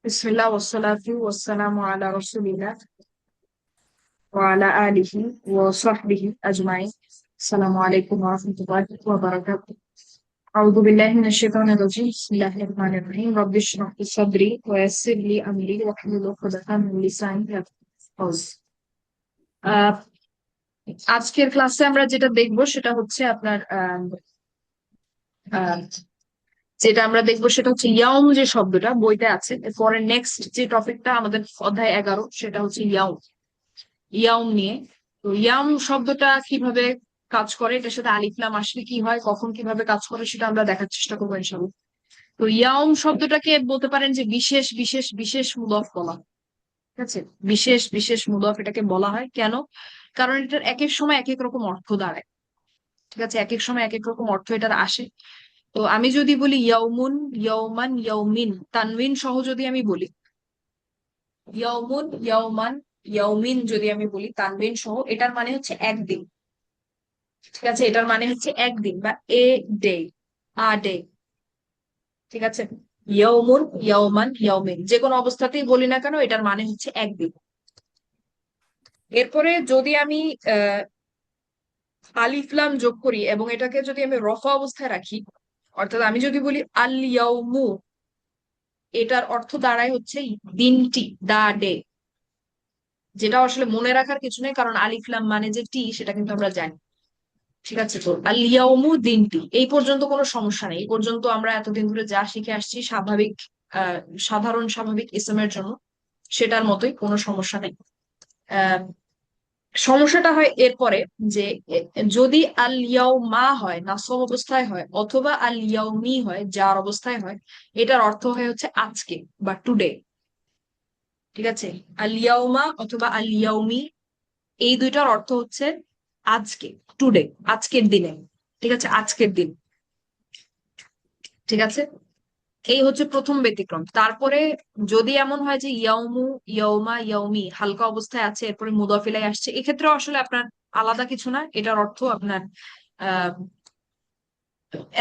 বিসমিল্লাহ ওয়াসসালাতু ওয়াসসালামু আলা রাসূলিল্লাহ ওয়া আলা আলিহি ওয়া সাহবিহি আজমাইন। আসসালামু আলাইকুম ওয়া রাহমাতুল্লাহি ওয়া বারাকাতুহু। আউযু বিল্লাহি মিনাশ শাইতানির রাজীম। বিসমিল্লাহির রহমানির রহিম। রাব্বি ইশরাহ লি সাদরি ওয়া ইয়াসসির লি আমরি ওয়াহলুল উকদাতাম মিন লিসানি ইয়াফকাহু কওলি। আহ, আজকের ক্লাসে আমরা যেটা দেখবো সেটা হচ্ছে আপনার আহ, যেটা আমরা দেখবো সেটা হচ্ছে ইয়াউম, যে শব্দটা বইতে আছে। এরপরে নেক্সট যে টপিকটা আমাদের অধ্যায় 11 সেটা হচ্ছে ইয়াউম। ইয়াউম নিয়ে, তো ইয়াউম শব্দটা কিভাবে কাজ করে, এটার সাথে আলিফ লাম আসলে কি হয়, কখন কিভাবে কাজ করে, সেটা আমরা দেখার চেষ্টা করবো ইনশাআল্লাহ। তো ইয়াউম শব্দটাকে বলতে পারেন যে বিশেষ বিশেষ বিশেষ মুদফ বলা হয়। ঠিক আছে, বিশেষ বিশেষ মুদফ এটাকে বলা হয় কেন? কারণ এটার এক এক সময় এক এক রকম অর্থ দাঁড়ায়। ঠিক আছে, এক এক সময় এক এক রকম অর্থ এটার আসে। তো আমি যদি বলি ইয়াউমুন, ইয়াউমান, ইয়াউমিন, তানবিন সহ যদি আমি বলি, ইয়াউমুন, ইয়াউমান, ইয়াউমিন যদি আমি বলি তানবিন সহ, এটার মানে হচ্ছে একদিন। ঠিক আছে, এটার মানে হচ্ছে একদিন বা এ ডে, আ ডে। ঠিক আছে, ইয়াউমুন, ইয়াউমান, ইয়াউমিন, যে কোনো অবস্থাতেই বলি না কেন এটার মানে হচ্ছে একদিন। এরপরে যদি আমি আহ আলিফ লাম যোগ করি এবং এটাকে যদি আমি রফা অবস্থায় রাখি, অর্থাৎ আমি যদি বলি আল ইয়াউমু, এটার অর্থ দাঁড়ায় হচ্ছে দিনটি, দা ডে। যেটা আসলে মনে রাখার কিছু নেই, কারণ আলিফ লাম মানে যে টি সেটা কিন্তু আমরা জানি। ঠিক আছে, তো আল ইয়াউমু, দিনটি, এই পর্যন্ত কোনো সমস্যা নেই। এই পর্যন্ত আমরা এতদিন ধরে যা শিখে আসছি স্বাভাবিক, আহ সাধারণ স্বাভাবিক ইসমের জন্য, সেটার মতোই, কোনো সমস্যা নেই। আহ সমস্যাটা হয় এরপরে যে যদি আল ইয়াউমা হয়, নাসব অবস্থায় হয়, অথবা আল ইয়াউমি হয়, যার অবস্থায় হয়, এটার অর্থ হয় হচ্ছে আজকে বা টুডে। ঠিক আছে, আল ইয়াউমা অথবা আল ইয়াউমি, এই দুইটার অর্থ হচ্ছে আজকে, টুডে, আজকের দিনে। ঠিক আছে, আজকের দিন। ঠিক আছে, এই হচ্ছে প্রথম ব্যতিক্রম। তারপরে যদি এমন হয় যে ইয়াউমু, ইয়াউমা, ইয়াউমি হালকা অবস্থায় আছে, এরপরে মুদাফিলাই আসছে, এক্ষেত্রে আসলে আপনার আলাদা কিছু না, এটার অর্থ আপনার আহ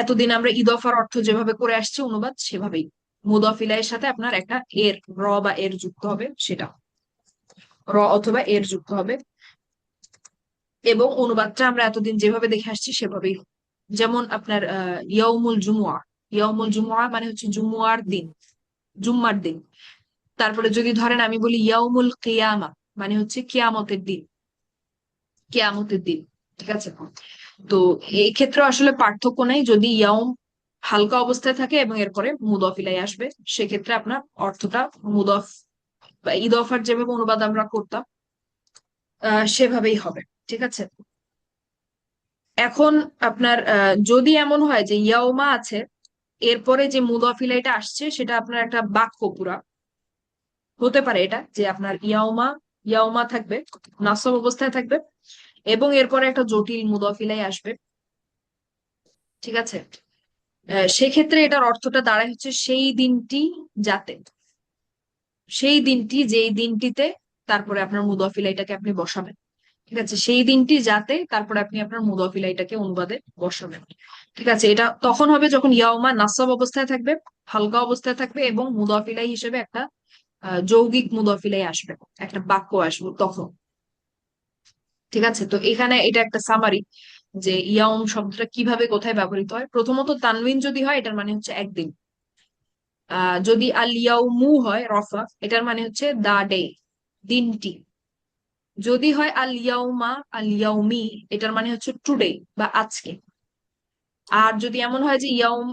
এতদিন আমরা ইদফার অর্থ যেভাবে করে আসছি অনুবাদ, সেভাবেই মুদাফিলাইয়ের সাথে আপনার একটা এর, র বা এর যুক্ত হবে, সেটা র অথবা এর যুক্ত হবে, এবং অনুবাদটা আমরা এতদিন যেভাবে দেখে আসছি সেভাবেই হবে। যেমন আপনার ইয়াউমুল জুমুয়া, ইয়াউমুল জুমুয়া মানে হচ্ছে জুমুয়ার দিন, জুম্মার দিন। তারপরে যদি ধরেন আমি বলি ইয়াউমুল কিয়ামা, মানে হচ্ছে কিয়ামতের দিন, কিয়ামতের দিন। ঠিক আছে, তো এই ক্ষেত্রে আসলে পার্থক্য নেই। যদি ইয়াউম হালকা অবস্থায় থাকে এবং এরপরে মুদফিলাই আসবে, সেক্ষেত্রে আপনার অর্থটা মুদফ বা ইদফার যেভাবে অনুবাদ আমরা করতাম সেভাবেই হবে। ঠিক আছে, এখন আপনার যদি এমন হয় যে ইয়াউমা আছে, এরপরে যে মুদফিলাইটা আসছে সেটা আপনার একটা বাক্য পুরা, হতে পারে এটা যে আপনার ইয়াউমা, ইয়াউমা থাকবে, নাসব অবস্থায় থাকবে, এবং এরপরে একটা জটিল মুদাফিলাই আসবে। ঠিক আছে, সেক্ষেত্রে এটার অর্থটা দাঁড়ায় হচ্ছে সেই দিনটি যাতে, সেই দিনটি যেই দিনটিতে, তারপরে আপনার মুদাফিলাইটাকে আপনি বসাবেন। ঠিক আছে, সেই দিনটি যাতে, তারপরে আপনি আপনার মুদাফিলাইটাকে অনুবাদে বসাবেন। ঠিক আছে, এটা তখন হবে যখন ইয়াউমা নাসব অবস্থায় থাকবে, হালকা অবস্থায় থাকবে, এবং মুদাফিলাই হিসেবে একটা যৌগিক মুদাফিলাই আসবে, একটা বাক্য আসবে তখন। ঠিক আছে, তো এখানে এটা একটা সামারি যে ইয়াউম শব্দটা কিভাবে কোথায় ব্যবহৃত হয়। প্রথমত তানবিন যদি হয় এটার মানে হচ্ছে একদিন। যদি আল ইয়াউমু হয় রফা, এটার মানে হচ্ছে দা ডে, দিনটি। যদি হয় আল ইয়াউমা, আল ইয়াউমি, এটার মানে হচ্ছে টুডে বা আজকে। আর যদি এমন হয় যে ইয়াউম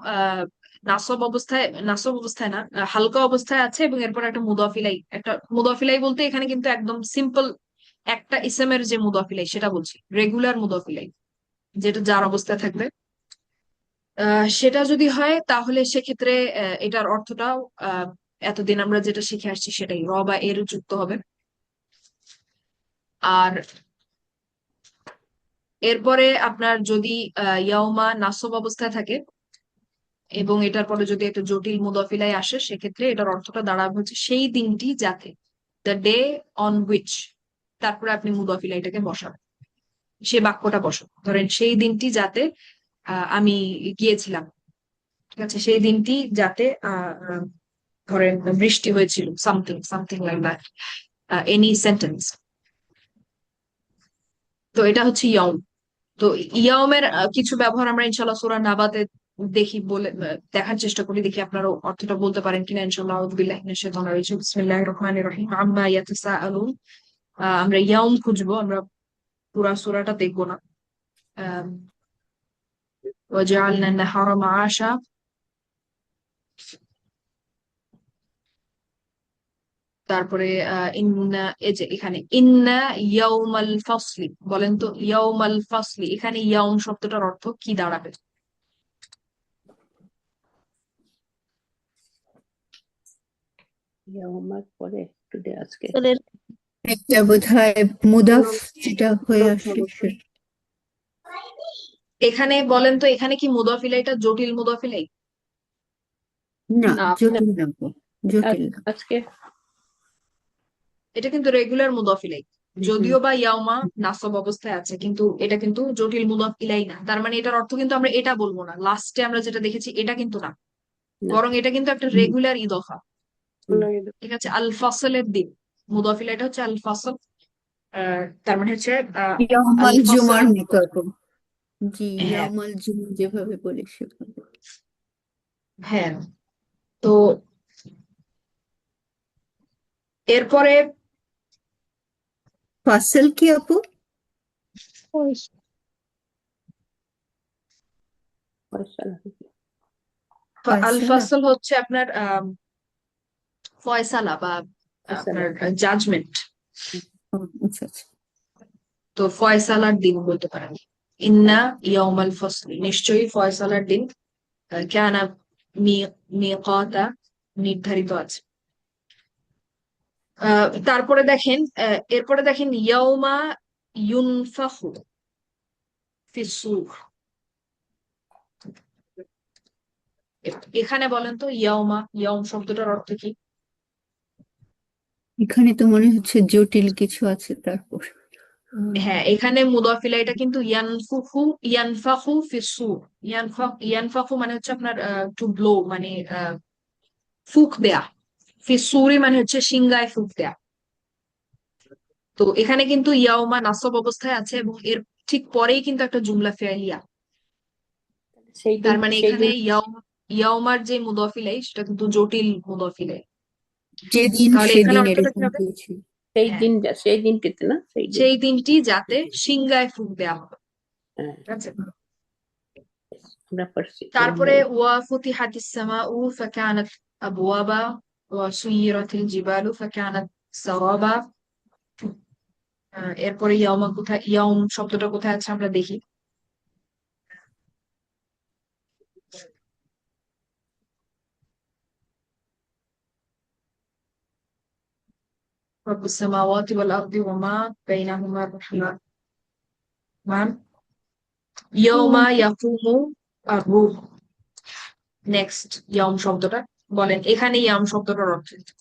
নাসব অবস্থায়, নাসব অবস্থায় না, হালকা অবস্থায় আছে এবং এরপর একটা মুদাফিলাই, একটা মুদাফিলাই বলতে এখানে কিন্তু একদম সিম্পল একটা ইসেমের যে মুদাফিলাই সেটা বলছি, রেগুলার মুদাফিলাই, যেটা যার অবস্থায় থাকবে, সেটা যদি হয় তাহলে সেক্ষেত্রে এটার অর্থটাও আহ এতদিন আমরা যেটা শিখে আসছি সেটাই, র বা এর যুক্ত হবে। আর এরপরে আপনার যদি ইয়াউমা নাসব অবস্থায় থাকে এবং এটার পরে যদি একটা জটিল মুদাফিলাই আসে, সেক্ষেত্রে এটার অর্থটা দাঁড়াবে হচ্ছে সেই দিনটি যাতে, দ্য ডে অন হুইচ, তারপরে আপনি মুদাফিলাইটাকে বসাবেন, সে বাক্যটা বসাবেন। ধরেন সেই দিনটি যাতে আমি গিয়েছিলাম, ঠিক আছে, সেই দিনটি যাতে ধরেন বৃষ্টি হয়েছিল, something something like that, any sentence. তো এটা হচ্ছে ইয়ম। তো ইয়মের কিছু ব্যবহার আমরা ইনশাল্লাহ সূরা নাবাতে দেখি, বলে দেখার চেষ্টা করি, দেখি আপনারা অর্থটা বলতে পারেন কিনা। ইনশাল্লাহ আউযু বিল্লাহি মিনাশ শাইতানির রাজিম, বিসমিল্লাহির রহমানির রহিম, আম্মা ইয়াতাসাআলুন। আমরা ইয়ম খুঁজবো, আমরা পুরা সূরাটা দেখবো না। আহ ওয়াজআলনা আন-নাহারা মাআশা। তারপরে ইন্না, এই যে এখানে ইন্না ইয়াউমাল ফাসলি, বলেন তো ইয়াউমাল ফাসলি এখানে ইয়াউম শব্দটার অর্থ কি দাঁড়াবে? ইয়াউমার পরে টুডে আজকে ফসলের একটা বোধহয় মুদাফ যেটা হয়ে আসে এখানে বলেন তো, এখানে কি মুদাফ ইলাইটা জটিল মুদাফ ইলাই? না, না জটিল না গো, জটিল না। আজকে এটা কিন্তু রেগুলার মুদাফ ইলাই, যদিও বা ইয়াউমা নাসব অবস্থায় আছে, কিন্তু এটা কিন্তু জটিল মুদাফ ইলাই না। তার মানে এটার অর্থ কিন্তু আমরা এটা বলবো না, লাস্টে আমরা যেটা দেখেছি এটা কিন্তু না, না। বরং এটা কিন্তু একটা রেগুলার ইদফা। ঠিক আছে, আল ফাসলের দিন, মুদাফ ইলাইটা হচ্ছে আল ফাসল। তার মানে হচ্ছে আল ইয়াউমাল জুমার ফাসল। মতো রকম। জি, হ্যাঁ ইয়াউমাল জুমা যেভাবে বলে সেভাবে। হ্যাঁ। তো এরপরে ফাসল কি আপু? ফয়সালা। আল ফয়সালা। ফাসল হচ্ছে আপনার ফয়সালা বা ফয়সালা। আপনার জাজমেন্ট। ও, আচ্ছা আচ্ছা। তো ফয়সালার দিন বলতে পারেন। ইন্না ইয়াউমাল ফসলি, নিশ্চয়ই ফয়সালার দিন, কানা মিকাতা, নির্ধারিত আছে। তারপরে দেখেন, এরপরে দেখেন ইয়াউমা ইউনফাখু ফিস-সূর। এখানে বলেন তো ইয়াউমা, ইয়াউম শব্দটার অর্থ কি? এখানে তো মনে হচ্ছে জটিল কিছু আছে তারপর। হ্যাঁ, এখানে মুদাফিলা, এটা কিন্তু ইয়ানফুখু, ইয়ানফাখু ফিস-সূর। ইয়ানফাখু মানে হচ্ছে আপনার টু ব্লো, মানে ফুক দেয়া। ফিস-সূরি মানে হচ্ছে সিংগায় ফুক দেয়া। তো এখানে কিন্তু ইয়াউমা নাসব অবস্থায় আছে, এবং এর ঠিক পরেই কিন্তু একটা জুমলা ফেলিয়া। সেই দিন তার মানে সেই এখানে দিন ইয়াউমার যে মুদাফিলাই সেটা কিন্তু জটিল মুদাফিলাই। যেদিন তাহলে এখানে সেদিন অর্থটা কি এরকম হবে? কিছু। সেই হ্যাঁ, দিন সেই দিনটিতে না সেই দিন। সেই দিনটি যাতে সিংগায় ফুক দেয়া হবে। হ্যাঁ, ঠিক আছে। আমরা পারছি তারপরে ওয়া ফুতিহাতিস সামাউ ফাকানাত আবওয়াবা ওয়া সুয়িরাতিল জিবালু ফাকানাত সারাবা। এরপরে ইয়াউমা কোথায়, ইয়াউম শব্দটা কোথায় আছে আমরা দেখি। রব্বুস সামাওয়াতি ওয়াল আরদি ওয়া মা বাইনাহুমা রহমান। ইয়াউমা ইয়াকুমু আর-রূহ। নেক্সট ইয়াউম শব্দটা বলেন, এখানে ইয়াউম শব্দটার অর্থ কি?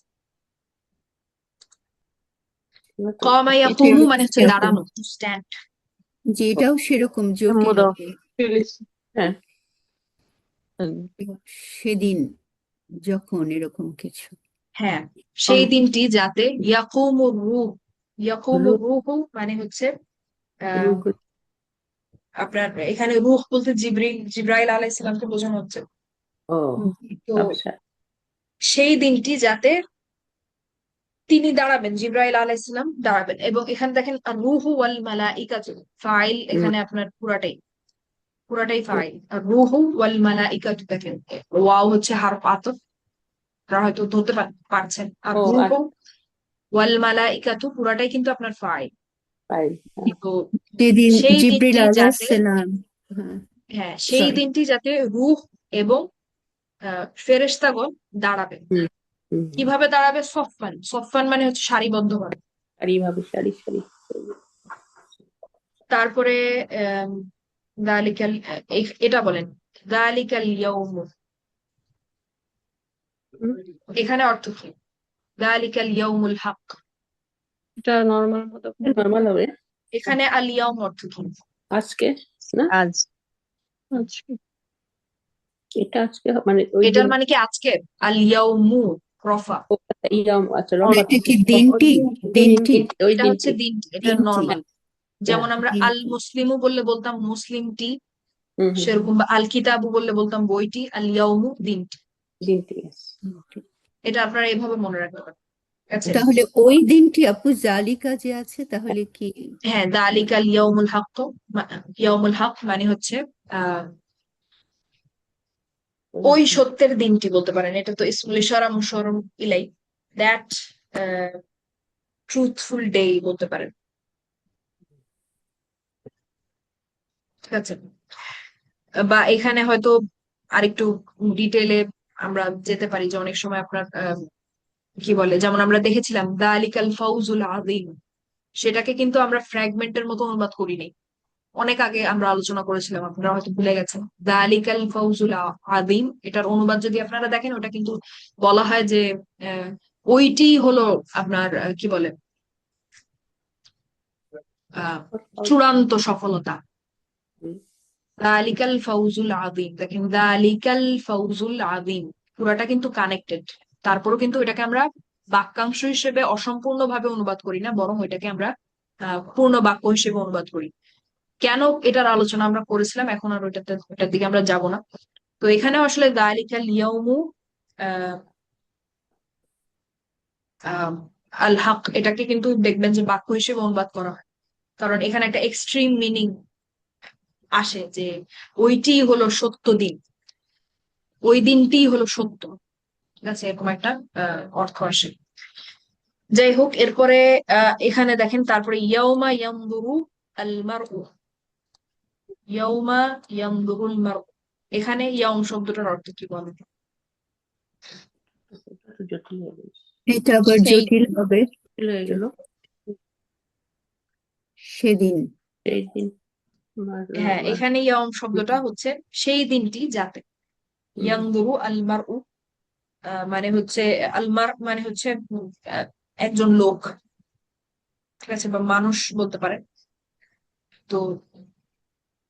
কামা ইয়াকুমু মানে হচ্ছে এটাও দাঁড়ানো, টু স্ট্যান্ড। যে এটাও সেরকম জটিল মুদাফ হবে। হ্যাঁ সেদিন যখন এরকম কিছু। হ্যাঁ, সেই দিনটি যাতে ইয়াকুমুর রূহ, ইয়াকুমুর রূহ রূহ মানে হচ্ছে আহ রূহ আপনার এখানে রূহ বলতে জিব্রাইল আলাইহিস সালামকে বোঝানো হচ্ছে। ও তো আচ্ছা সেই দিনটি যাতে তিনি দাঁড়াবেন, জিব্রাইল আলাইহিস সালাম দাঁড়াবেন। এবং এখানে দেখেন রূহু ওয়াল মালাইকাতু, ফাইল এখানে আপনার পুরাটাই পুরাটাই ফাইল। আর রূহু ওয়াল মালাইকাতু, দেখেন ওয়াও হচ্ছে হারফ আতফ, আপনারা হয়তো ধরতে পারছেন। আর ও আর রূহু ওয়াল মালাইকাতু পুরাটাই কিন্তু আপনার ফাইল। ফাইল তো যেদিন সেই জিবরিল দিনটি আলাইহিস যাতে, সালাম, হ্যাঁ হ্যাঁ সেই সরি, দিনটি যাতে রূহ এবং ফেরেশতাগণ দাঁড়াবে। হুম হুম কিভাবে দাঁড়াবে? সফফান, সফফান মানে হচ্ছে সারিবদ্ধভাবে। সারি ভাবে সারি সারি তারপরে আহ দালিকাল, এটা বলেন দালিকাল ইয়াউম, এখানে অর্থ কি? দালিকাল ইয়াউমুল হক, এটা নরমাল মুদাফ। নর্মাল হবে এখানে আল ইয়াউম অর্থ কি? আজকে না আজ। আচ্ছা, এটা আজকে মানে ওই এটার দিন মানে কি আজকে? আল ইয়াউমু রফা। ইয়াম আচ্ছা আর রফা এটা কি দিনটি? দিনটি ওই এটা হচ্ছে দিনটি দিনটি, এটা দিনটি নর্মাল। যেমন আমরা আল দিনটি মুসলিমু বললে বলতাম মুসলিমটি, হুম হুম সেরকম বা আল কিতাবু বললে বলতাম বইটি, আল ইয়াউমু দিনটি। দিনটি yes. এটা আপনারা এইভাবে মনে রাখতে পারেন, ঠিক আছে? তাহলে ওই দিনটি আপু জালিকা যে আছে তাহলে কি হ্যাঁ, দালিকাল ইয়াউমুল হক, ইয়াউমুল হক মানে হচ্ছে আহ ওই সত্যের দিনটি বলতে পারেন। এটা তো ইসমুল ইশারা মুশাররফ ইলাই, দ্যাট ট্রুথফুল ডে বলতে পারেন, ঠিক আছে? বা এখানে হয়তো আরেকটু ডিটেলে আমরা যেতে পারি, যে অনেক সময় আপনার কি বলে, যেমন আমরা দেখেছিলাম দালিকাল ফাউজুল আযীম, সেটাকে কিন্তু আমরা ফ্র্যাগমেন্টের মতো অনুবাদ করিনি। অনেক আগে আমরা আলোচনা করেছিলাম, আপনারা হয়তো ভুলে গেছেন। দালিকাল ফাউজুল আযীম, এটার অনুবাদ যদি আপনারা দেখেন, ওটা কিন্তু বলা হয় যে আহ, ওইটি হলো আপনার কি বলে আহ চূড়ান্ত সফলতা। হুম, দালিকাল ফাউজুল আযীম, দেখেন দালিকাল ফাউজুল আযীম, পুরাটা কিন্তু কানেক্টেড। তারপরও কিন্তু এটাকে আমরা বাক্যাংশ হিসেবে অসম্পূর্ণ ভাবে অনুবাদ করি না, বরং এটাকে আমরা পূর্ণ বাক্য হিসেবে অনুবাদ করি। কেন? এটার আলোচনা আমরা করেছিলাম, এখন আর ওটার দিকে আমরা যাব না। তো এখানে আসলে দালিকাল ইয়াউমু আহ আহ, আল হক, এটাকে কিন্তু দেখবেন যে বাক্য হিসেবে অনুবাদ করা হয়, কারণ এখানে একটা এক্সট্রিম মিনিং আসে, যে ওইটি হলো সত্য দিন, ওই দিনটি হলো সত্য, ঠিক আছে? এরকম একটা অর্থ আসে। যাই হোক, এরপরে এখানে দেখেন, তারপরে ইয়াউমা ইয়ানদুরু আল মারউ, ইয়াউমা ইয়ানদুরুল মারউ, এখানে ইয়াউম শব্দটার অর্থ কি বলেন? একটু জটিল হয়ে গেল। এটা আবার সেই জটিল হবে জটিল হয়ে গেল সেদিন এই দিন আমার হ্যাঁ, এখানে ইয়াউম শব্দটা হচ্ছে সেই দিনটি যাতে, ইয়ানদুরু আল মারউ মানে হচ্ছে, আলমার মানে হচ্ছে আহ, একজন লোক, ঠিক আছে, বা মানুষ বলতে পারেন। তো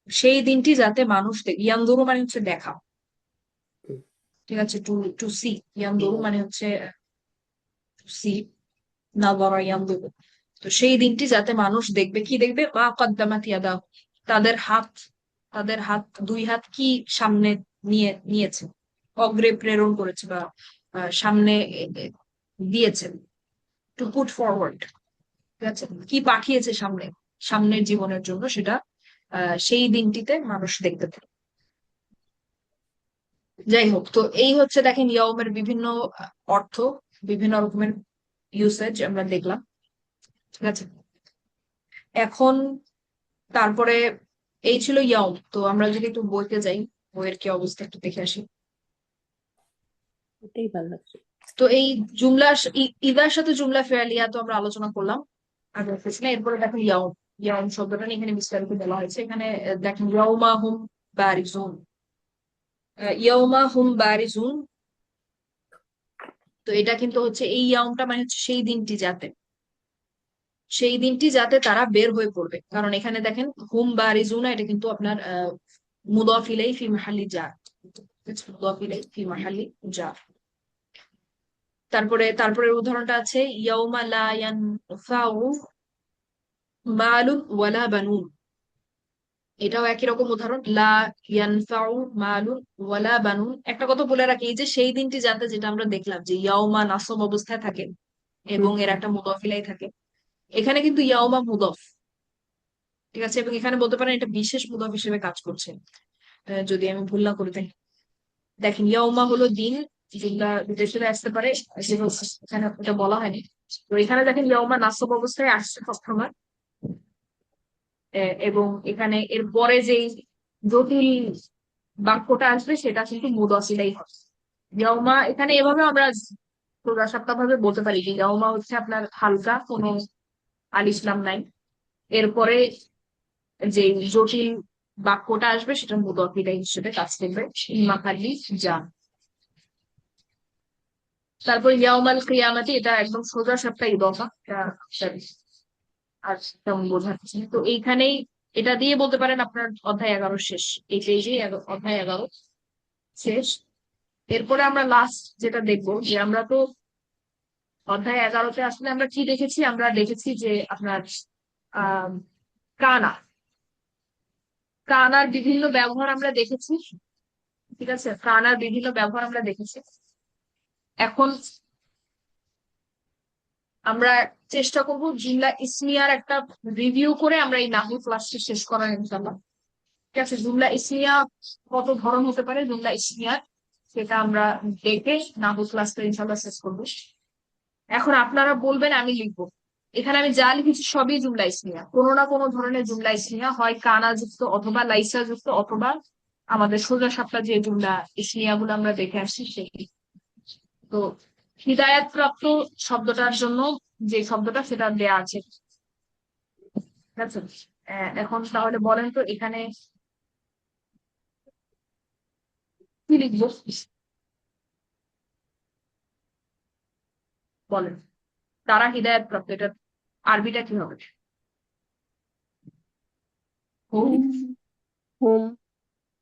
সেই দিনটি যাতে মানুষ ইয়ানদুরু মানে হচ্ছে দেখা, ঠিক আছে? টু টু সি, ইয়ানদুরু মানে হচ্ছে সি, নাযারা ইয়ানদুরু। তো সেই দিনটি যাতে মানুষ দেখবে, কি দেখবে? মা কদ্দামাত ইয়াদাহু, তাদের হাত, তাদের হাত, দুই হাত কি সামনে নিয়েছে, অগ্রে প্রেরণ করেছে, বা সামনে দিয়েছে, টু পুট ফরওয়ার্ড, ঠিক আছে, কি পাঠিয়েছে সামনে, সামনের জীবনের জন্য, সেটা সেই দিনটিতে মানুষ দেখতে পাবে। যাই হোক, তো এই হচ্ছে দেখেন ইয়মের বিভিন্ন অর্থ, বিভিন্ন রকমের ইউসেজ আমরা দেখলাম, ঠিক আছে? এখন তারপরে এই ছিল ইয়ম। তো আমরা যদি একটু বইতে যাই, বইয়ের কি অবস্থা একটু দেখে আসি। এটাই ভালো লাগছে। তো এই জুমলা, ইদার সাথে জুমলা ফেয়ালিয়া তো আমরা আলোচনা করলাম আগে সেশনে। এরপরে দেখেন ইয়ম, ইয়ম শব্দটা নিয়ে এখানে বিস্তারিত বলা হয়েছে। এখানে দেখেন ইয়মা হুম বারিজুন, ইয়মা হুম বারিজুন। তো এটা কিন্তু হচ্ছে, এই ইয়মটা মানে হচ্ছে সেই দিনটি যাতে, সেই দিনটি যাতে তারা বের হয়ে পড়বে। কারণ এখানে দেখেন হুম বারিজুনা, এটা কিন্তু আপনার মুদাফ ইলাইহি ফি মাহাল্লি জার, মুদাফ ইলাইহি ফি মাহাল্লি জার। তারপরে উদাহরণটা আছে ইয়াউমা লা ইয়ানফাউ মালুন ওয়ালা বানুন, এটাও একই রকম উদাহরণ, লা ইয়ানফাউ মালুন ওয়ালা বানুন। একটা কথা বলে রাখি, এই যে সেই দিনটি যাতে, যেটা আমরা দেখলাম যে ইয়াউমা নাসব অবস্থায় থাকে এবং এর একটা মুদাফ ইলাইহি থাকে, এখানে কিন্তু ইয়াউমা মুদাফ, ঠিক আছে? এবং এখানে বলতে পারেন এটা বিশেষ মুদাফ হিসেবে কাজ করছে, যদি আমি ভুল না করে থাকি। দেখেন ইয়াউমা হলো দিন, যেগুলা বিদেশে আসতে পারে, সেগুলো এখানে এটা বলা হয়নি। তো এখানে দেখেন ইয়াউমা নাসব অবস্থায় আসছে সবসময়, এবং এখানে এর পরে যেই জটিল বাক্যটা আসবে সেটা কিন্তু মুদাসিলাই হবে। ইয়াউমা এখানে এভাবে আমরা সোজা ভাবে বলতে পারি যে ইয়াউমা হচ্ছে আপনার হালকা, কোনো আলিফ লাম নাই। এরপরে যে জটিল বাক্যটা আসবে সেটা মুদাফিলাই হিসেবে কাজ করবে, মাকালি যা। তারপর ইয়াউমাল কিয়ামাতি, এটা একদম সোজা সাপটা ইদফা, আর তেমন বোঝাচ্ছি তো এইখানেই, এটা দিয়ে বলতে পারেন আপনার অধ্যায় 11 শেষ, এই পেজে অধ্যায় 11 শেষ। এরপরে আমরা লাস্ট যেটা দেখবো যে আমরা তো অধ্যায় 11-তে আসলে আমরা কি দেখেছি, আমরা দেখেছি যে আপনার আহ কানা কানার বিভিন্ন ব্যবহার আমরা দেখেছি। ঠিক আছে, কানার বিভিন্ন ব্যবহার আমরা দেখেছি। এখন আমরা চেষ্টা করব জুমলা ইসমিয়ার একটা রিভিউ করে আমরা এই নাহু ক্লাসটি শেষ করার ইনশাল্লাহ। ঠিক আছে, জুমলা ইসমিয়া কত ধরন হতে পারে জুমলা ইসমিয়ার, সেটা আমরা দেখে নাহু ক্লাসটা ইনশাল্লাহ শেষ করবো। এখন আপনারা বলবেন, আমি লিখবো। এখানে আমি যা লিখেছি সবই জুমলা ইসমিয়া, কোনো না কোনো ধরনের জুমলা ইসমিয়া, হয় কানা যুক্ত অথবা লাইসা যুক্ত অথবা আমাদের সোজা সাপটা যে জুমলা ইসমিয়া গুলো আমরা দেখে আসছি সেগুলি। তো হিদায়াত প্রাপ্ত শব্দটার জন্য যে শব্দটা সেটা দেয়া আছে। ঠিক আছে, এখন তাহলে বলেন তো এখানে কি লিখবো, বলেন। তারা হিদায়াত প্রাপ্ত, এটা আরবিটা কি হবে? হুম হুম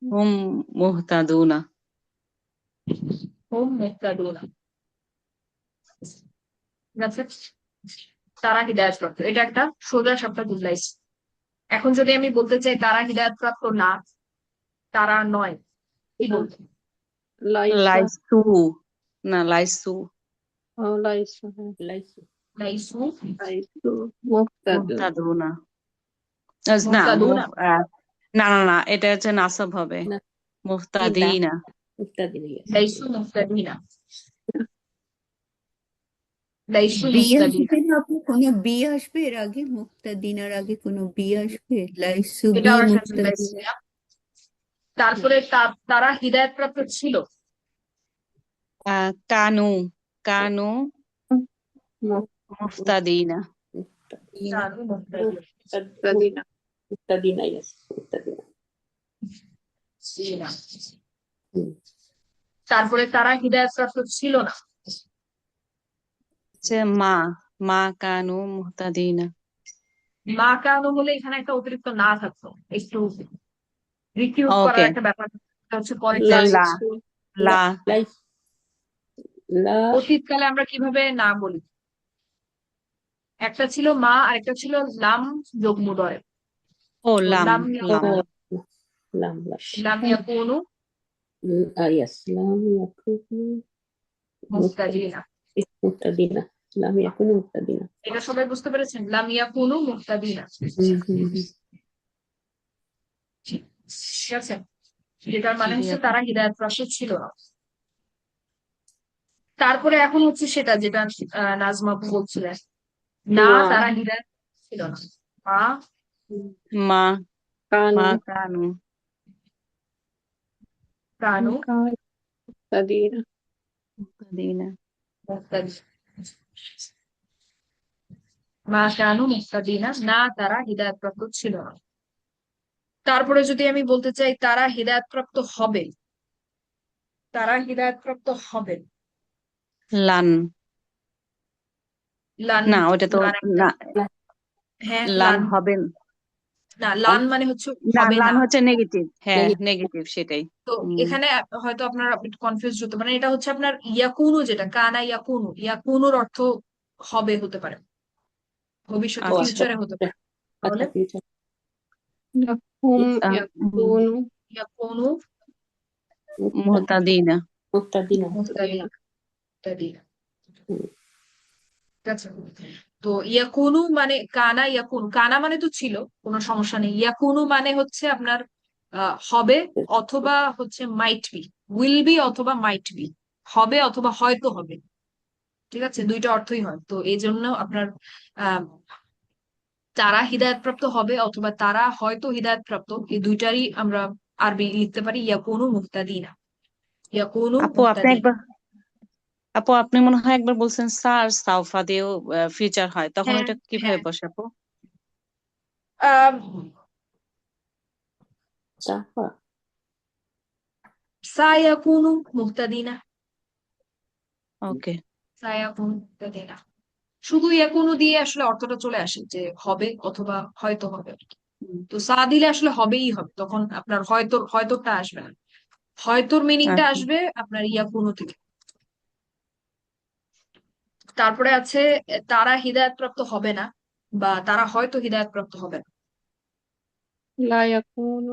হুম মুহতাদুনা। হুম মুহতাদুনা। ঠিক আছে, তারা হিদায়াত প্রাপ্ত, এটা একটা সোজা সাপটা জুমলা ইসমিয়া। এখন যদি আমি বলতে চাই তারা হিদায়াত প্রাপ্ত না, তারা নয়, কি বলবো? লাইসা লাইসু, না লাইসু। লাইসা হ্যাঁ লাইসু লাইসু লাইসু মুক্তাদুন মুহতাদুনা। না মুহতাদুনা। না না না, এটা হচ্ছে নাসব হবে। না মুহতাদিনা। ইত্যাদি লাইসু মুহতাদিনা। লাইসু বি মুহতাদিনা, আসবে না আপু, কোনো বি আসবে এর আগে? মুক্তাদিনার আগে কোনো বি আসবে? লাইসু বি এটাও একটা জুমলা মুক্তাদিনা। ইসমিয়া। তারপরে তারা হিদায়াত প্রাপ্ত ছিল। কানু, কানু মুহতাদিনা। কানু মুহতাদিনা। মুক্তাদিনা মুক্তাদিনা ইয়েস মুক্তাদিনা দিনা। হুম। তারপরে তারা হিদায়াত প্রাপ্ত ছিল না। হচ্ছে মা, মা কানু মুহতাদিনা। মা কানু হলে এখানে একটা অতিরিক্ত না থাকতো, একটু রিকিউট করার ওকে, একটা ব্যাপার হচ্ছে পরে। লা, লাইসু লা। লাইস লা অতীতকালে আমরা কিভাবে না বলি, একটা ছিল মা আর একটা ছিল লাম যোগ মুদয়। ও তো লাম, লাম লাম। লাম লাম ইয়াকুনু ইয়েস লাম ইয়াকুনু মুহতাদিনা। মুক্তাদিনা লাম ইয়াকুনু মুক্তাদিনা এটা সবাই বুঝতে পেরেছেন, লাম ইয়াকুনু মুহতাদিনা। ঠিক আছে, যেটার মানে জি হচ্ছে আপু। তারা হিদায়াত প্রাপ্ত ছিল না। তারপরে এখন হচ্ছে সেটা যেটা নাজমা আপু বলছিলেন, না মা তারা হিদায়াত ছিল না। মা মা, কানু মা কানু কানু মুক্তাদিনা মুহতাদিনা। মুহতাদিনা। মা কানু মুহতাদিনা, না তারা হিদায়াত প্রাপ্ত ছিল না। তারপরে যদি আমি বলতে চাই তারা হিদায়াত প্রাপ্ত হবে, তারা হিদায়াত প্রাপ্ত হবে। লান, লান, না ওটা তো লান একটা, না, হ্যাঁ লান লান। হবেন না, লান মানে হচ্ছে না, হবে লান না। হচ্ছে নেগেটিভ, হ্যাঁ নেগেটিভ সেটাই। তো এখানে হয়তো আপনার কনফিউজ হতে পারে, এটা হচ্ছে আপনার ইয়াকুনু, যেটা কানা ইয়াকুনু, ইয়াকুনুর অর্থ হবে হতে পারে, ভবিষ্যতে ও আচ্ছা ফিউচারে হতে পারে। তাহলে আচ্ছা ফিউচার হুম আহ, ইয়াকুনু ইয়াকুনু মুহতাদিনা। মুক্তাদিনা মুহতাদিনা। মুহতাদিনা। হুম। ঠিক আছে, তো ইয়াকুনু মানে কানা ইয়াকুনু, কানা মানে তো ছিল, কোনো সমস্যা নেই। ইয়াকুনু মানে হচ্ছে আপনার হবে অথবা হচ্ছে মাইট বি, উইল বি অথবা মাইট বি, হবে অথবা হয়তো হবে। ঠিক আছে, দুইটা অর্থই হয়। তো এই জন্য আপনার আহ তারা হিদায়াতপ্রাপ্ত হবে অথবা তারা হয়তো হিদায়াতপ্রাপ্ত, এই দুইটারই আমরা আরবি লিখতে পারি ইয়াকুনু মুহতাদিনা। ইয়াকুনু আপু আপনি মুহতাদিনা। একবার, আপু আপনি মনে হয় একবার বলছেন সার সাউফা দিয়েও ফিউচার হয়, তখন হ্যাঁ ওটা কিভাবে হ্যাঁ, বসে আপু? আহ সাফা সায়াকুনু মুহতাদিনা। ওকে। সায়াকুনু মুহতাদিনা, শুধু ইয়াকুনু দিয়ে আসলে অর্থটা চলে আসে যে হবে অথবা হয়তো হবে। তো সা দিলে আসলে হবেই হবে, তখন আপনার হয়তোটা আসবে না। হয়তোর মিনিংটা আচ্ছা আসবে আপনার ইয়াকুনু থেকে। তারপরে আছে তারা হিদায়াতপ্রাপ্ত হবে না, বা তারা হয়তো হিদায়াতপ্রাপ্ত হবে না। لا يكون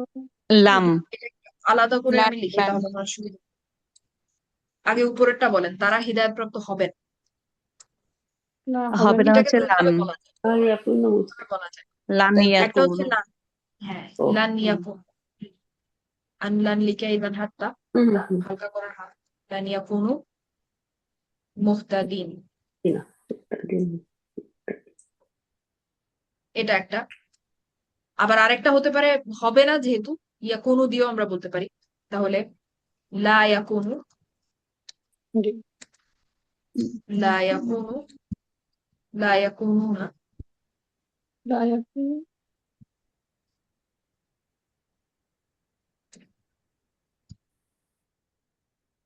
লাম এটা একটু আলাদা করে লাম আমি লিখি লাম তাহলে আমার সুবিধা। আগে উপরেরটা বলেন, তারা হিদায়াতপ্রাপ্ত হবে না। لا হবে হবে না না এটাকে হচ্ছে দুইভাবে লান বলা যায়, আর এখন দুইভাবে বলা যায়। লান একটা হচ্ছে ইয়াকুনু লান, হ্যাঁ, ও লান ইয়াকুন, আনলান লিখে ইভান হাতটা হালকা করার হাত, লান ইয়াকুনু মুহতাদিন, দিনা দিন এটা একটা। আবার আরেকটা হতে পারে হবে না, যেহেতু ইয়াকুনু দিয়েও আমরা বলতে পারি, তাহলে লা ইয়াকুনু, জি লা ইয়াকুনু, লা ইয়াকুনুনা, لا يكون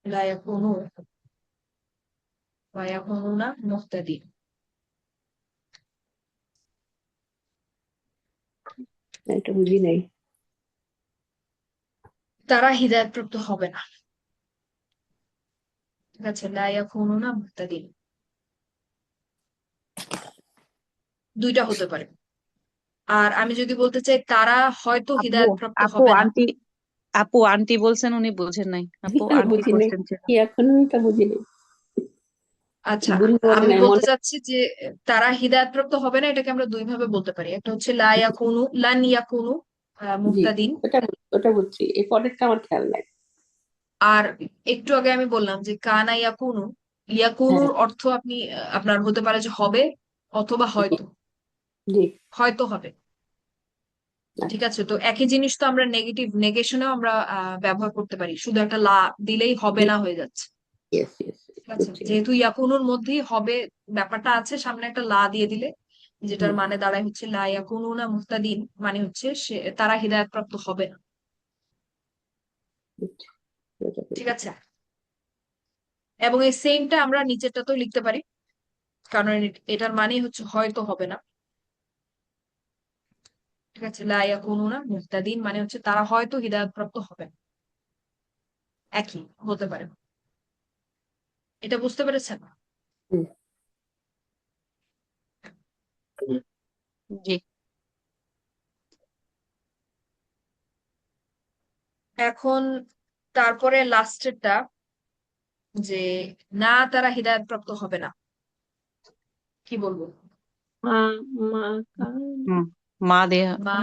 লা ইয়াকুনু ওয়া ইয়াকুনুনা মুহতাদিন। এটা বুঝি নাই। তারা হিদায়াতপ্রাপ্ত হবে না, ঠিক আছে, লা ইয়াকুনুনা মুহতাদিন, দুইটা হতে পারে। আর আমি যদি বলতে চাই তারা হয়তো আপু হিদায়াতপ্রাপ্ত আপু হবে না, আন্টি আপু আন্টি বলছেন উনি বুঝেন নাই, আপু আমি আন্টি বুঝি নাই কোশ্চেন ছিল। কি এখনো এটা বুঝি নাই। আচ্ছা, ভুল বলে আমি নাই বলতে মনে। চাচ্ছি যে তারা হিদায়াতপ্রাপ্ত হবে না, এটাকে আমরা দুই ভাবে বলতে পারি। একটা হচ্ছে লা ইয়াকুনু, লান ইয়াকুনু জি মুহতাদিন। ওটা বুঝছি, এই পরেরটা আমার খেয়াল নাই। আর একটু আগে আমি বললাম যে কানা ইয়াকুনু, হ্যাঁ ইয়াকুনুর অর্থ আপনি আপনার হতে পারে যে হবে অথবা জি হয়তো, জি হয়তো হবে। ঠিক আছে, তো একই জিনিস তো আমরা নেগেটিভ নেগেশনেও আমরা ব্যবহার করতে পারি, শুধু একটা লা দিলেই হবে না হয়ে যাচ্ছে। ইয়েস ইয়েস ঠিক আছে, বুঝছি। যেহেতু ইয়াকুনুর মধ্যেই হবে ব্যাপারটা আছে, সামনে একটা লা দিয়ে দিলে যেটার হুম মানে দাঁড়ায় হচ্ছে লা ইয়াকুনুনা মুহতাদিন, মানে হচ্ছে সে তারা হিদায়াতপ্রাপ্ত হবে না। বুঝছি, বুঝা ঠিক পেরেছি। আছে, এবং এই সেমটা আমরা নিচেরটাতেও লিখতে পারি, কারণ এটার মানেই হচ্ছে হয়তো হবে না। ঠিক আছে, লা ইয়াকুনুনা মুহতাদিন মানে হচ্ছে তারা হয়তো হিদায়াতপ্রাপ্ত হবে না, একই হতে পারে। এটা বুঝতে পেরেছেন? হুম জি এখন তারপরে লাস্টেরটা, যে না তারা হিদায়াতপ্রাপ্ত হবে না, কি বলবো? মা মা কান হুম, মা দেয়া মা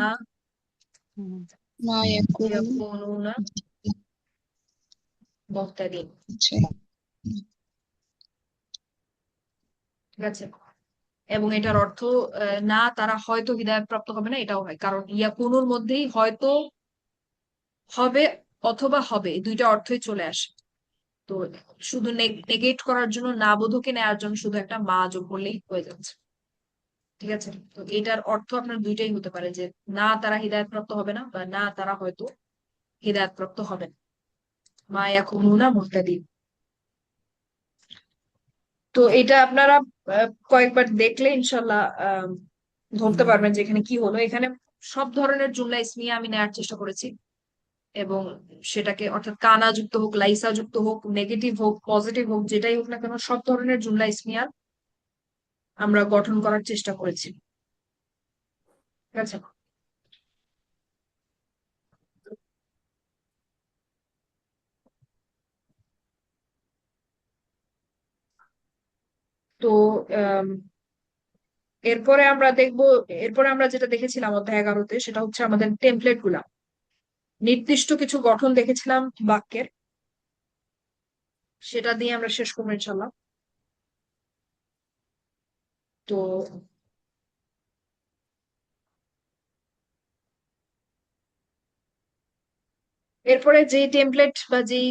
হুম, ما يكون ইয়াকুনুনা মুহতাদিন, شيء ঠিক আছে। এবং এটার অর্থ না তারা হয়তো হিদায়াতপ্রাপ্ত হবে না, এটাও হয়, কারণ ইয়াকুনুর মধ্যেই হয়তো হবে অথবা হবে, এই দুইটা অর্থই চলে আসে। তো শুধু নেগেট করার জন্য, না বোধকে নেওয়ার জন্য শুধু একটা মা যোগ করলেই হয়ে যাচ্ছে। ঠিক আছে, তো এটার অর্থ আপনার দুইটাই হতে পারে, যে না তারা হিদায়াতপ্রাপ্ত হবে না, বা না তারা হয়তো হিদায়াতপ্রাপ্ত হবে না। মা ইয়াকুনুনা মুহতাদিন। তো এটা আপনারা কয়েকবার দেখলে ইনশাল্লাহ ধরতে পারবেন যে এখানে কি হলো। এখানে সব ধরনের জুমলা ইসমিয়া আমি নেওয়ার চেষ্টা করেছি, এবং সেটাকে অর্থাৎ কানা যুক্ত হোক, লাইসা যুক্ত হোক, নেগেটিভ হোক, পজিটিভ হোক, যেটাই হোক না কেন, সব ধরনের জুমলা ইসমিয়া আমরা গঠন করার চেষ্টা করেছি। ঠিক আছে, তো আম, এরপরে আমরা দেখবো, এরপরে আমরা যেটা দেখেছিলাম অধ্যায় 11-তে, সেটা হচ্ছে আমাদের টেমপ্লেট গুলা। নির্দিষ্ট কিছু গঠন দেখেছিলাম বাক্যের, সেটা দিয়ে আমরা শেষ করবো ইনশাল্লাহ। তো এরপরে যে টেমপ্লেট বা যেই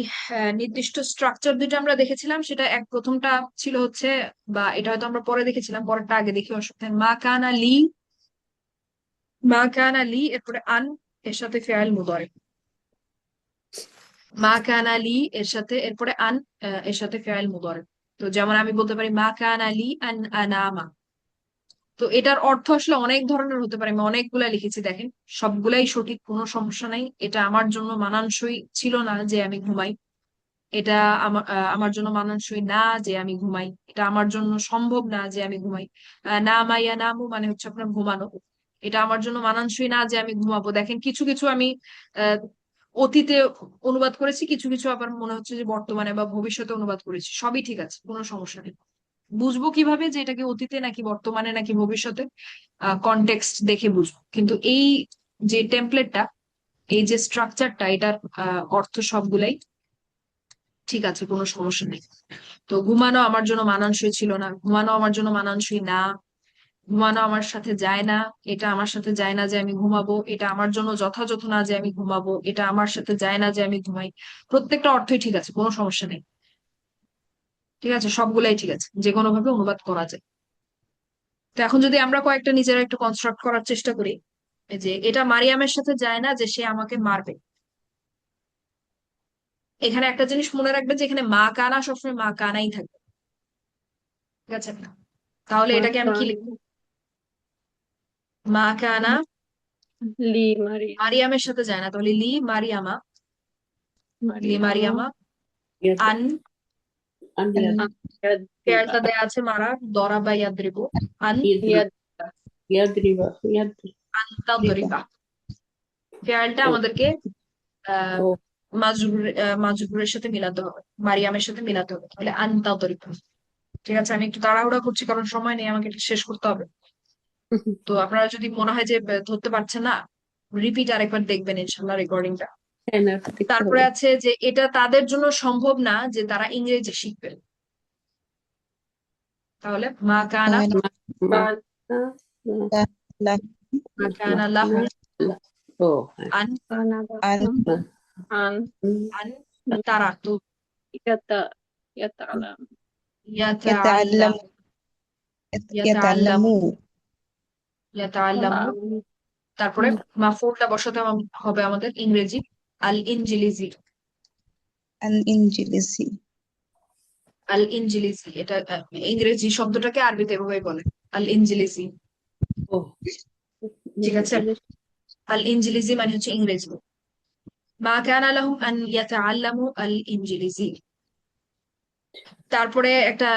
নির্দিষ্ট স্ট্রাকচার দুটো আমরা দেখেছিলাম, সেটা প্রথমটা ছিল হচ্ছে, বা এটা হয়তো আমরা পরে দেখেছিলাম, পরেরটা আগে দেখি অসুবিধা নেই। মা কানা লি এরপরে আন এর সাথে ফেয়াল মুদারে, মা কানা লি এর সাথে এরপরে আন এর সাথে ফেয়াল মুদারে। তো যেমন আমি বলতে পারি মা কানা লি আন আনামা, তো এটার অর্থ আসলে অনেক ধরনের হতে পারে, আমি অনেকগুলা লিখেছি, দেখেন সবগুলাই সঠিক, কোনো সমস্যা নাই। এটা আমার জন্য মানানসই ছিল না যে আমি ঘুমাই, এটা আমার জন্য মানানসই না যে আমি ঘুমাই, এটা আমার জন্য সম্ভব না যে আমি ঘুমাই। না মাইয়া নামু মানে হচ্ছে আপনার ঘুমানো, এটা আমার জন্য মানানসই না যে আমি ঘুমাবো। দেখেন কিছু কিছু আমি আহ অতীতে অনুবাদ করেছি, কিছু কিছু আবার মনে হচ্ছে যে বর্তমানে বা ভবিষ্যতে অনুবাদ করেছি, সবই ঠিক আছে, কোনো সমস্যা নেই। বুঝবো কিভাবে যে এটাকে অতীতে নাকি বর্তমানে নাকি ভবিষ্যতে? কনটেক্সট দেখে বুঝবো। কিন্তু এই যে টেমপ্লেটটা, এই যে স্ট্রাকচারটা, এটার অর্থ সবগুলাই ঠিক আছে, কোনো সমস্যা নেই। তো ঘুমানো আমার জন্য মানানসই ছিল না, ঘুমানো আমার জন্য মানানসই না, ঘুমানো আমার সাথে যায় না, এটা আমার সাথে যায় না যে আমি ঘুমাবো, এটা আমার জন্য যথাযথ না যে আমি ঘুমাবো, এটা আমার সাথে যায় না যে আমি ঘুমাই। প্রত্যেকটা অর্থই ঠিক আছে, কোনো সমস্যা নেই। ঠিক আছে, সবগুলাই ঠিক আছে, যে কোনো ভাবে অনুবাদ করা যায়। তো এখন যদি আমরা কয়েকটা নিজেরা একটু কনস্ট্রাক্ট করার চেষ্টা করি, এই যে এটা মারিয়ামের সাথে যায় না যে সে আমাকে মারবে। এখানে একটা জিনিস মনে রাখবে যে এখানে মা কানা সবসময় মা কানাই থাকবে, ঠিক আছে? তাহলে এটাকে আমি কি মাকান লিখবো? মা কানা লি মারিয়াম মারিয়ামের সাথে যায় না, তাহলে লি মারিয়ামা, লি মারিয়ামা মারিয়ামা ইয়াদ আন, ইয়াদ ইয়াদ্রিবা ফেয়ালটা দেয়া আছে মারা, দরা বা ইয়াদ্রিবু, আন ইয়াদ ইয়াদ্রিবা ইয়াদ তাদরিবা। ফেয়ালটা ও আমাদেরকে আহ ও মাজরুরের সাথে মিলাতে হবে, মারিয়ামের সাথে মিলাতে হবে, তাহলে আন তাদরিবা। ঠিক আছে, আমি একটু তাড়াহুড়া করছি কারণ সময় নেই, আমাকে এটা শেষ করতে হবে। তো আপনারা যদি মনে হয় যে ধরতে পারছেন না, রিপিট আরেকবার দেখবেন ইনশাল্লাহ রেকর্ডিংটা। হ্যাঁ না দেখতে তারপরে হবে আছে যে এটা তাদের জন্য সম্ভব না যে তারা ইংরেজি শিখবে, তাহলে মা কানা, মা মা মা কানা লাহুম লা ও হ্যাঁ আন কানা লাহুম আন আন তারা তো ইয়াতা ইয়াতালাম ইয়াতাআল্লাম ইয়াতাআল্লামু ইয়াতাআল্লামু। তালাম তারপরে মাফউলটা বসাতে হবে আমাদের ইংরেজি, আল ইনজিলিজি। الإنجليزي আল ইনজিলিজি এটা ইংরেজি শব্দটাকে আরবিতে এভাবে বলে, আল ইনজিলিজি। ও ঠিক আছে, আল ইনজিলিজি মানে হচ্ছে ইংরেজি। মা কানা লাহুম আন ইয়াতাআল্লামু আল ইনজিলিজি। তারপরে একটা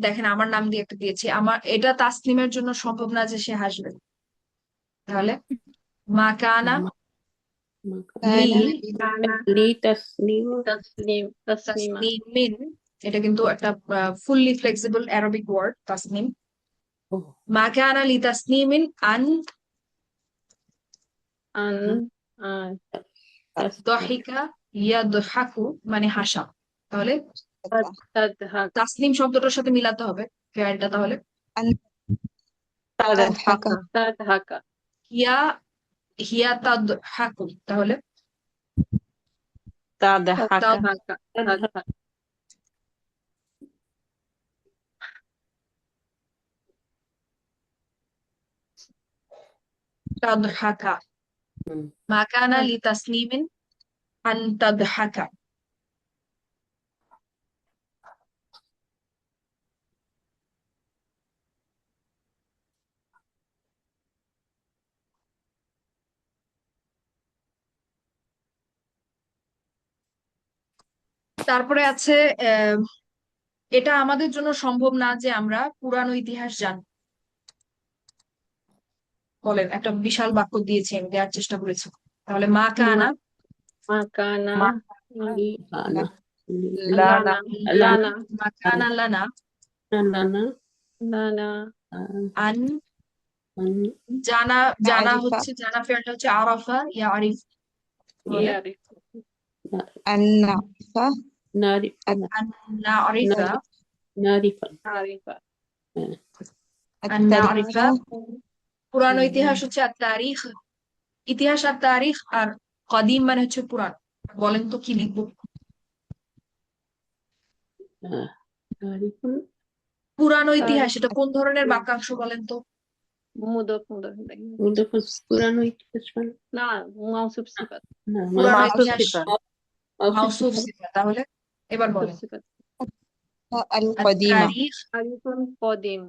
দেখেন আমার নাম দিয়ে একটা দিয়েছি, আমার এটা তাসনিমের জন্য সম্ভব না যে সে হাসবে, তাহলে মা কানা লি কানা লি তাসনিম তাসলিমা তাসনিমিন। এটা কিন্তু একটা fully flexible Arabic word Tasnim. ও মা কানা লি তাসনিমিন আন আন আন দহিকা ইয়াদহাকু মানে হাসা, তাহলে তাদহাক তাসনিম শব্দটার সাথে মিলাতে হবে ফেয়ারটা, তাহলে تضحك তাদহাকা হিয়া হিয়া তাদহাকু, তাহলে তাদহাকা তাদহাকা তাদহাক তাদহাকা। হুম মা কানা লি তাসনিমিন আন তাদহাকা। তারপরে আছে আহ, এটা আমাদের জন্য সম্ভব না যে আমরা পুরানো ইতিহাস জানি। বলেন, একটা বিশাল বাক্য দিয়েছি, আমি দেওয়ার চেষ্টা করেছি, তাহলে মা কানা মাকানা লি আনা লানা লানা মা কানা লানা লানা লানা আন আন জানা, জানা معرفة হচ্ছে, জানা ফেয়ারটা হচ্ছে আরাফা ইয়া আরিফ, তাহলে ইয়ারিফ أن نعرف নারিফ আন নারিফা নারিফা আরিফা আন নারিফা। التاريخ পুরানো ইতিহাস হচ্ছে আর তারিখ, ইতিহাস আর তারিখ, আর কদিম মানে হচ্ছে পুরান। বলেন তো কি লিখবো? নারিফুন পুরানো ইতিহাস এটা কোন ধরনের বাক্যাংশ বলেন তো? মুদফ মুদাফাস পুরানো ইতিহাস মানে না মাউসুফ সিফাত না পুরানো মাউসুফ ইতিহাস সিফাত মাউসুফ সিফা, তাহলে এবার বলেন সিফাত القديمة তারিখ আরিফুন কদিম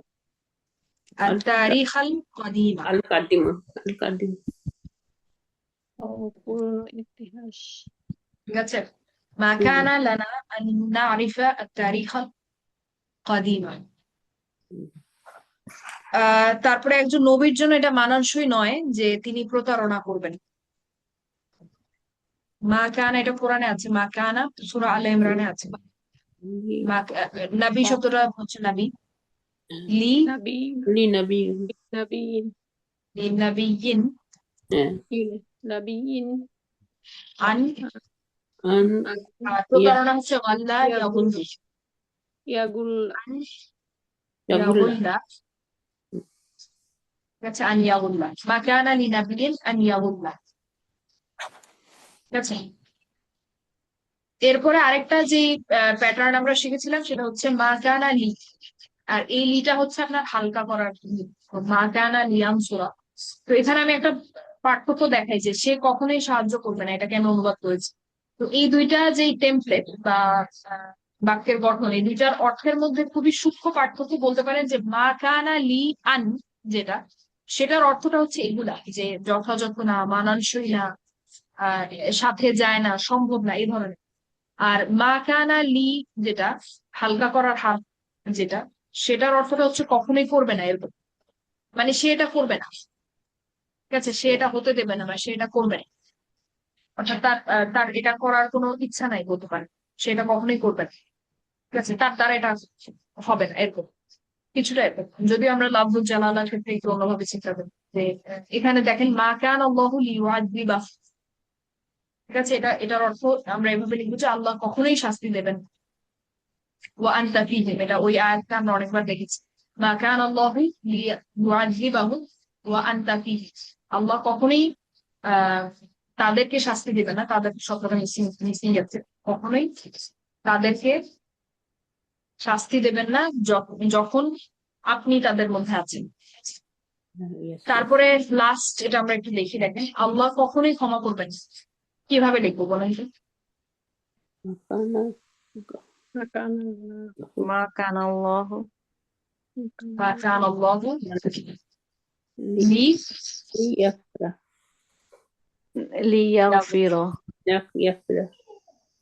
التاريخ القديم القديمة القديمة ও পুরনো ইতিহাস ঠিক আছে ما كان لنا أن نعرف التاريخ القديم তারপরে একজন নবীর জন্য এটা মানানসই নয় যে তিনি প্রতারণা করবেন মা কানা এটা কোরআনে আছে মা কানা সূরা আলে ইমরানে আছে মা নবী শব্দটা হচ্ছে নবী লি নবী لنبي নবী লিনাবিয়িন নবীন আন أن প্রতারণা হচ্ছে আল্লাহ ইয়াগুল ইয়াগুল يقول ইয়াগুল্লা ঠিক আছে আন ইয়াগুল্লা মা কানা লিনাবিয়িন আন ইয়াগুল্লা ঠিক আছে এরপরে আরেকটা যে প্যাটার্ন আমরা শিখেছিলাম সেটা হচ্ছে মা কানা লি আর এই লিটা হচ্ছে আপনার হালকা করার লি। তো মা কানা লিয়াম সুরা তো এখানে আমি একটা পার্থক্য দেখাই যে সে কখনোই সাহায্য করবে না এটাকে আমি অনুবাদ করেছি তো এই দুইটা যে টেমপ্লেট বা বাক্যের গঠন এই দুইটার অর্থের মধ্যে খুবই সূক্ষ্ম পার্থক্য বলতে পারেন যে মা কানা লি আন যেটা সেটার অর্থটা হচ্ছে এগুলা যে যথাযথ না মানানসই না আহ সাথে যায় না সম্ভব না এই ধরনের আর মা কানা লি যেটা হালকা করার হাত যেটা সেটার অর্থটা হচ্ছে কখনোই করবে না এরকম মানে সে এটা করবে না ঠিক আছে সে এটা হতে দেবে না বা সে এটা করবে না অর্থাৎ তার এটা করার কোনো ইচ্ছা নাই বলতে পারে সে এটা কখনোই করবে না ঠিক আছে তার দ্বারা এটা হবে না এরকম কিছুটা এরকম যদিও আমরা লাফজুল জালালার ক্ষেত্রে একটু অন্যভাবে চিন্তা করি যে এখানে দেখেন মা কানা আল্লাহু লিইউআযিবা ঠিক আছে এটার অর্থ আমরা এভাবে লিখবো যে আল্লাহ কখনোই শাস্তি দেবেন ওয়া আনতা ফীহিম এটা ওই আয়াতটা আমরা অনেকবার দেখেছি মা কানা আল্লাহু লিইউআযিবাহুম ওয়া আনতা ফীহিম আল্লাহ কখনোই তাদেরকে শাস্তি দেবে না তাদের শব্দটা মিসিং যাচ্ছে কখনোই তাদেরকে শাস্তি দেবেন না যখন আপনি তাদের মধ্যে আছেন তারপরে লাস্ট এটা আমরা একটু দেখি দেখেন আল্লাহ কখনোই ক্ষমা করবেন না। কিভাবে লিখবো বলেন তো মা কানা আল্লাহু মা কানা আল্লাহু ليغفر লিয়াগফিরা يغفر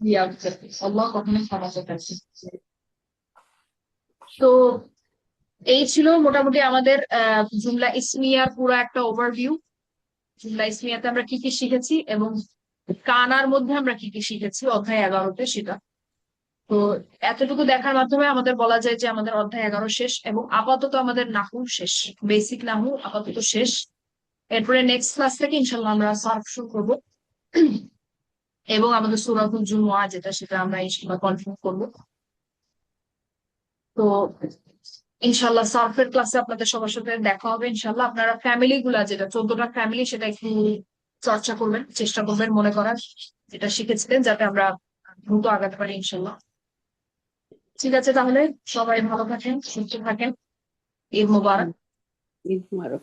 লিয়াগফির আল্লাহ কখনোই ক্ষমা করবেন না। তো এই ছিল মোটামুটি আমাদের জুমলা ইসমিয়ার পুরো একটা ওভারভিউ জুমলা ইসমিয়াতে আমরা কি কি শিখেছি এবং কানার মধ্যে আমরা কি কি শিখেছি অধ্যায় 11-তে সেটা তো এতটুকু দেখার মাধ্যমে আমাদের বলা যায় যে আমাদের অধ্যায় 11 শেষ এবং আপাতত আমাদের নাহু শেষ বেসিক নাহু আপাতত শেষ এরপরে নেক্সট ক্লাস থেকে ইনশাল্লাহ আমরা সার্ফ শুরু করবো এবং আমাদের সূরাতুল জুমুআ যেটা সেটা আমরা ইনশাল্লাহ কন্টিনিউ করবো তো ইনশাল্লাহ সার্ফের ক্লাসে আপনাদের সবার সাথে দেখা হবে ইনশাল্লাহ আপনারা ফ্যামিলি গুলা যেটা 14টা ফ্যামিলি সেটা একটু চর্চা করবেন চেষ্টা করবেন মনে করার যেটা শিখেছিলেন যাতে আমরা দ্রুত আগাতে পারি ইনশাল্লাহ ঠিক আছে তাহলে সবাই ভালো থাকেন সুস্থ থাকেন ঈদ মোবারক ঈদ মুবারক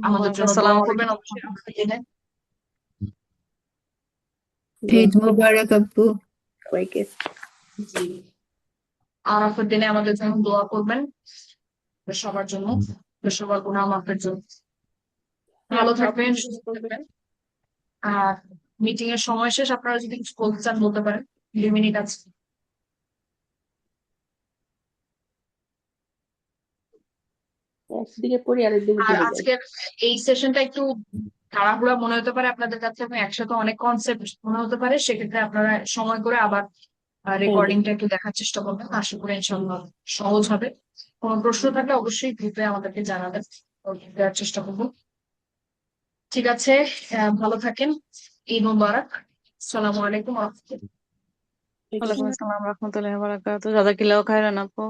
আমাদের জন্য দোয়া করবেন অবশ্যই আমাদের দিনে ঈদ মোবারক আপু সবাইকে জি আরাফার দিনে আমাদের জন্য দোয়া করবেন সবার জন্য সবার গুনাহ মাফের জন্য ভালো থাকবেন সুস্থ থাকবেন আর মিটিং এর সময় শেষ আপনারা যদি কিছু বলতে চান বলতে পারেন 2 মিনিট আছে একদিকে পড়ি আরেকদিকে আর চলে যাই আজকের এই সেশনটা একটু তাড়াহুড়া মনে হতে পারে আপনাদের কাছে এবং একসাথে অনেক কনসেপ্ট মনে হতে পারে সেক্ষেত্রে আপনারা সময় করে আবার রেকর্ডিংটা একটু দেখার চেষ্টা করবেন আশা করি ইনশাল্লাহ সহজ হবে কোনো প্রশ্ন থাকলে অবশ্যই গ্রুপে আমাদেরকে জানাবেন দেওয়ার চেষ্টা করবো ঠিক আছে ভালো থাকেন ঈদ মোবারক আসসালামু আলাইকুম ওয়া রাহমাতুল্লাহ ওয়ালাইকুম আসসালাম রাহমাতুল্লাহি ওয়া বারাকাতুহু জাযাকিল্লাহু খাইরান আপু